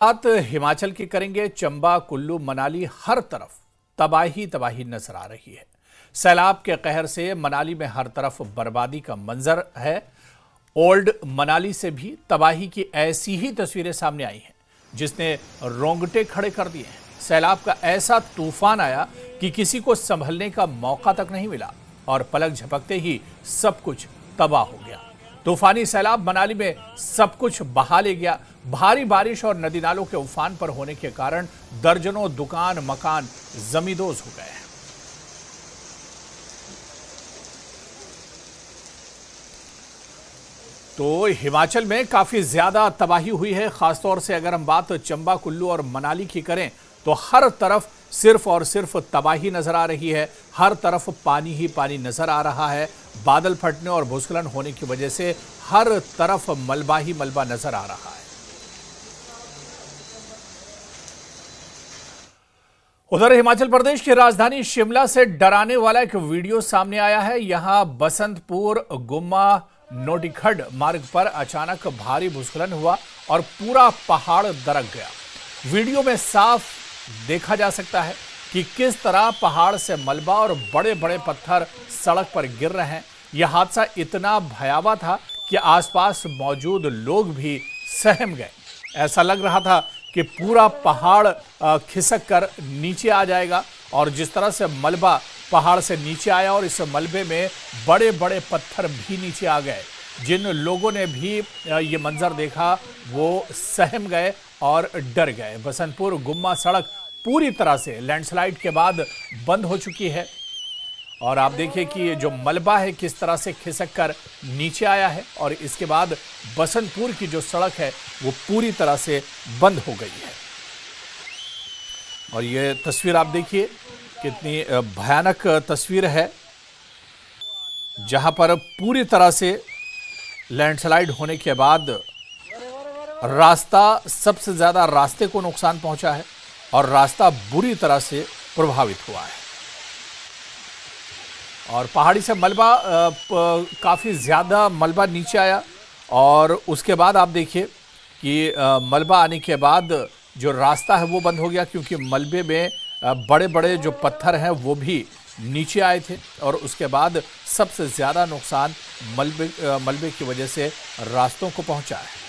बात हिमाचल की करेंगे। चंबा, कुल्लू, मनाली, हर तरफ तबाही तबाही नजर आ रही है। सैलाब के कहर से मनाली में हर तरफ बर्बादी का मंजर है। ओल्ड मनाली से भी तबाही की ऐसी ही तस्वीरें सामने आई हैं, जिसने रोंगटे खड़े कर दिए हैं। सैलाब का ऐसा तूफान आया कि किसी को संभलने का मौका तक नहीं मिला और पलक झपकते ही सब कुछ तबाह हो गया। तूफानी सैलाब मनाली में सब कुछ बहा ले गया। भारी बारिश और नदी नालों के उफान पर होने के कारण दर्जनों दुकान, मकान जमींदोज हो गए हैं। तो हिमाचल में काफी ज्यादा तबाही हुई है। खासतौर से अगर हम बात चंबा, कुल्लू और मनाली की करें तो हर तरफ सिर्फ और सिर्फ तबाही नजर आ रही है। हर तरफ पानी ही पानी नजर आ रहा है। बादल फटने और भूस्खलन होने की वजह से हर तरफ मलबा ही मलबा नजर आ रहा है। उधर हिमाचल प्रदेश की राजधानी शिमला से डराने वाला एक वीडियो सामने आया है। यहां बसंतपुर गुम्मा नोटिखड मार्ग पर अचानक भारी भूस्खलन हुआ और पूरा पहाड़ दरक गया। वीडियो में साफ देखा जा सकता है कि किस तरह पहाड़ से मलबा और बड़े बड़े पत्थर सड़क पर गिर रहे हैं। यह हादसा इतना भयावह था कि आसपास मौजूद लोग भी सहम गए। ऐसा लग रहा था कि पूरा पहाड़ खिसक कर नीचे आ जाएगा। और जिस तरह से मलबा पहाड़ से नीचे आया और इस मलबे में बड़े बड़े पत्थर भी नीचे आ गए। जिन लोगों ने भी ये मंजर देखा वो सहम गए और डर गए। बसंतपुर गुम्मा सड़क पूरी तरह से लैंडस्लाइड के बाद बंद हो चुकी है और आप देखिए कि जो मलबा है किस तरह से खिसक कर नीचे आया है और इसके बाद बसंतपुर की जो सड़क है वो पूरी तरह से बंद हो गई है। और ये तस्वीर आप देखिए कितनी भयानक तस्वीर है, जहां पर पूरी तरह से लैंडस्लाइड होने के बाद रास्ता, सबसे ज्यादा रास्ते को नुकसान पहुंचा है और रास्ता बुरी तरह से प्रभावित हुआ है। और पहाड़ी से मलबा काफ़ी ज़्यादा मलबा नीचे आया और उसके बाद आप देखिए कि मलबा आने के बाद जो रास्ता है वो बंद हो गया, क्योंकि मलबे में बड़े बड़े जो पत्थर हैं वो भी नीचे आए थे। और उसके बाद सबसे ज़्यादा नुकसान मलबे की वजह से रास्तों को पहुंचा है।